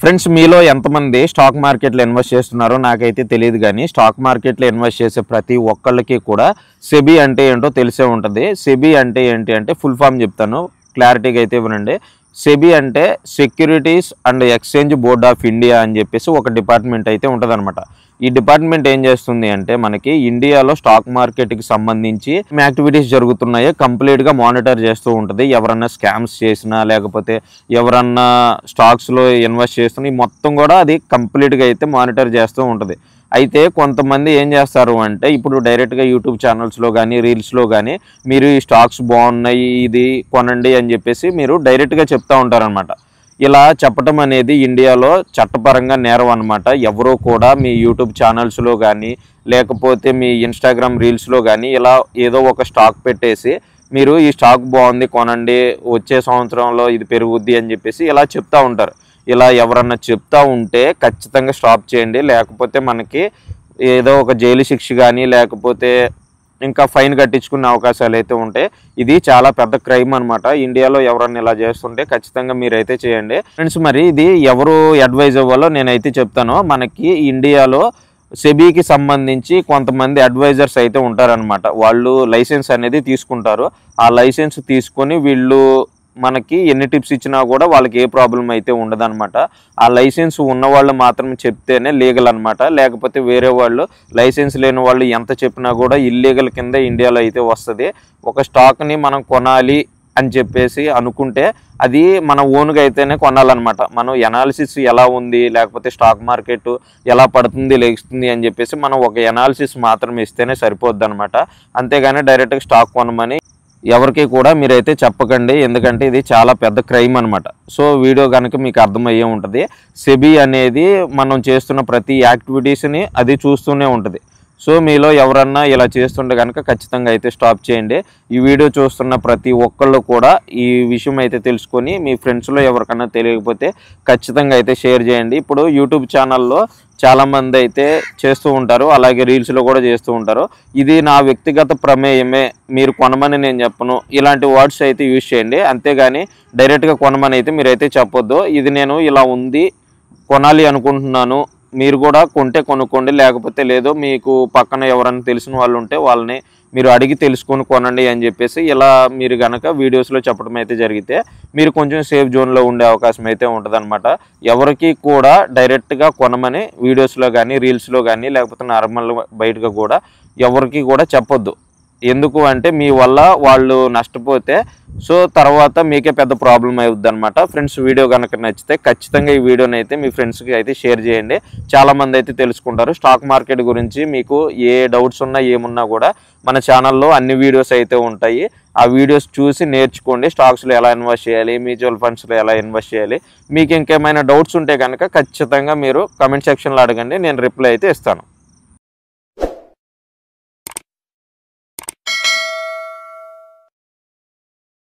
Friends మీలో ఎంతమంది stock మార్కెట్లో ఇన్వెస్ట్ చేస్తున్నారో నాకైతే తెలియదు, కానీ స్టాక్ మార్కెట్లో ఇన్వెస్ట్ చేసే ప్రతి ఒక్కళ్ళకి కూడా సెబీ అంటే ఏంటో తెలిసే ఉంటుంది. సెబీ అంటే ఏంటి అంటే ఫుల్ ఫామ్ చెప్తాను, క్లారిటీగా అయితే ఇవ్వనండి. సెబీ అంటే securities and exchange board of India అని చెప్పేసి ఒక డిపార్ట్మెంట్ అయితే ఉంటుందన్నమాట. ఈ డిపార్ట్మెంట్ ఏం చేస్తుంది అంటే మనకి ఇండియాలో స్టాక్ మార్కెట్కి సంబంధించి యాక్టివిటీస్ జరుగుతున్నాయో కంప్లీట్గా మానిటర్ చేస్తూ ఉంటుంది. ఎవరన్నా స్కామ్స్ చేసినా లేకపోతే ఎవరన్నా స్టాక్స్లో ఇన్వెస్ట్ చేస్తున్నా మొత్తం కూడా అది కంప్లీట్గా అయితే మానిటర్ చేస్తూ ఉంటుంది. అయితే కొంతమంది ఏం చేస్తారు అంటే ఇప్పుడు డైరెక్ట్గా యూట్యూబ్ ఛానల్స్లో కానీ రీల్స్లో కానీ మీరు ఈ స్టాక్స్ బాగున్నాయి ఇది కొనండి అని చెప్పేసి మీరు డైరెక్ట్గా చెప్తూ ఉంటారనమాట. ఇలా చెప్పటం అనేది ఇండియాలో చట్టపరంగా నేరం అనమాట. ఎవరో కూడా మీ యూట్యూబ్ ఛానల్స్లో కానీ లేకపోతే మీ ఇన్స్టాగ్రామ్ రీల్స్లో కానీ ఇలా ఏదో ఒక స్టాక్ పెట్టేసి మీరు ఈ స్టాక్ బాగుంది కొనండి వచ్చే సంవత్సరంలో ఇది పెరుగుద్ది అని చెప్పేసి ఇలా చెప్తూ ఉంటారు. ఇలా ఎవరన్నా చెప్తా ఉంటే ఖచ్చితంగా స్టాప్ చేయండి, లేకపోతే మనకి ఏదో ఒక జైలు శిక్ష కానీ లేకపోతే ఇంకా ఫైన్ కట్టించుకునే అవకాశాలు అయితే ఉంటాయి. ఇది చాలా పెద్ద క్రైమ్ అనమాట. ఇండియాలో ఎవరన్నా ఇలా చేస్తుంటే ఖచ్చితంగా మీరైతే చేయండి. ఫ్రెండ్స్ మరి ఇది ఎవరు అడ్వైజ్ అవ్వాలో నేనైతే చెప్తాను. మనకి ఇండియాలో సెబీకి సంబంధించి కొంతమంది అడ్వైజర్స్ అయితే ఉంటారనమాట. వాళ్ళు లైసెన్స్ అనేది తీసుకుంటారు. ఆ లైసెన్స్ తీసుకొని వీళ్ళు మనకి ఎన్ని టిప్స్ ఇచ్చినా కూడా వాళ్ళకి ఏ ప్రాబ్లం అయితే ఉండదన్నమాట. ఆ లైసెన్స్ ఉన్న వాళ్ళు మాత్రం చెప్తేనే లీగల్ అనమాట. లేకపోతే వేరే వాళ్ళు లైసెన్స్ లేని వాళ్ళు ఎంత చెప్పినా కూడా ఇల్లీగల్ కింద ఇండియాలో అయితే వస్తుంది. ఒక స్టాక్ని మనం కొనాలి అని చెప్పేసి అనుకుంటే అది మన ఓన్గా అయితేనే కొనాలన్నమాట. మనం ఎనాలిసిస్ ఎలా ఉంది లేకపోతే స్టాక్ మార్కెట్ ఎలా పడుతుంది లేస్తుంది అని చెప్పేసి మనం ఒక ఎనాలిసిస్ మాత్రం ఇస్తేనే సరిపోద్ది అనమాట. అంతేగాని డైరెక్ట్గా స్టాక్ కొనమని ఎవరికి కూడా మీరైతే చెప్పకండి, ఎందుకంటే ఇది చాలా పెద్ద క్రైమ్ అనమాట. సో వీడియో కనుక మీకు అర్థమయ్యే ఉంటుంది. సెబీ అనేది మనం చేస్తున్న ప్రతి యాక్టివిటీస్ని అది చూస్తూనే ఉంటుంది. సో మీలో ఎవరన్నా ఇలా చేస్తుంటే కనుక ఖచ్చితంగా అయితే స్టాప్ చేయండి. ఈ వీడియో చూస్తున్న ప్రతి ఒక్కళ్ళు కూడా ఈ విషయం అయితే తెలుసుకొని మీ ఫ్రెండ్స్లో ఎవరికన్నా తెలియకపోతే ఖచ్చితంగా అయితే షేర్ చేయండి. ఇప్పుడు యూట్యూబ్ ఛానల్లో చాలామంది అయితే చేస్తూ ఉంటారు, అలాగే రీల్స్లో కూడా చేస్తూ ఉంటారు. ఇది నా వ్యక్తిగత ప్రమేయమే, మీరు కొనమని నేను చెప్పను, ఇలాంటి వర్డ్స్ అయితే యూజ్ చేయండి. అంతేగాని డైరెక్ట్గా కొనమని అయితే మీరైతే చెప్పొద్దు. ఇది నేను ఇలా ఉంది కొనాలి అనుకుంటున్నాను, మీరు కూడా కొంటే కొనుక్కోండి, లేకపోతే లేదో మీకు పక్కన ఎవరైనా తెలిసిన వాళ్ళు ఉంటే వాళ్ళని మీరు అడిగి తెలుసుకొని కొనండి అని చెప్పేసి ఇలా మీరు కనుక వీడియోస్లో చెప్పడం అయితే జరిగితే మీరు కొంచెం సేఫ్ జోన్లో ఉండే అవకాశం అయితే ఉంటుందన్నమాట. ఎవరికి కూడా డైరెక్ట్గా కొనమని వీడియోస్లో కానీ రీల్స్లో కానీ లేకపోతే నార్మల్ బయటగా కూడా ఎవరికి కూడా చెప్పొద్దు. ఎందుకు అంటే మీ వల్ల వాళ్ళు నష్టపోతే సో తర్వాత మీకే పెద్ద ప్రాబ్లం అవుద్ది అనమాట. ఫ్రెండ్స్ వీడియో కనుక నచ్చితే ఖచ్చితంగా ఈ వీడియోని అయితే మీ ఫ్రెండ్స్కి అయితే షేర్ చేయండి. చాలామంది అయితే తెలుసుకుంటారు. స్టాక్ మార్కెట్ గురించి మీకు ఏ డౌట్స్ ఉన్నా ఏమున్నా కూడా మన ఛానల్లో అన్ని వీడియోస్ అయితే ఉంటాయి. ఆ వీడియోస్ చూసి నేర్చుకోండి. స్టాక్స్లో ఎలా ఇన్వెస్ట్ చేయాలి, మ్యూచువల్ ఫండ్స్లో ఎలా ఇన్వెస్ట్ చేయాలి, మీకు ఇంకేమైనా డౌట్స్ ఉంటే కనుక ఖచ్చితంగా మీరు కమెంట్ సెక్షన్లో అడగండి, నేను రిప్లై అయితే ఇస్తాను.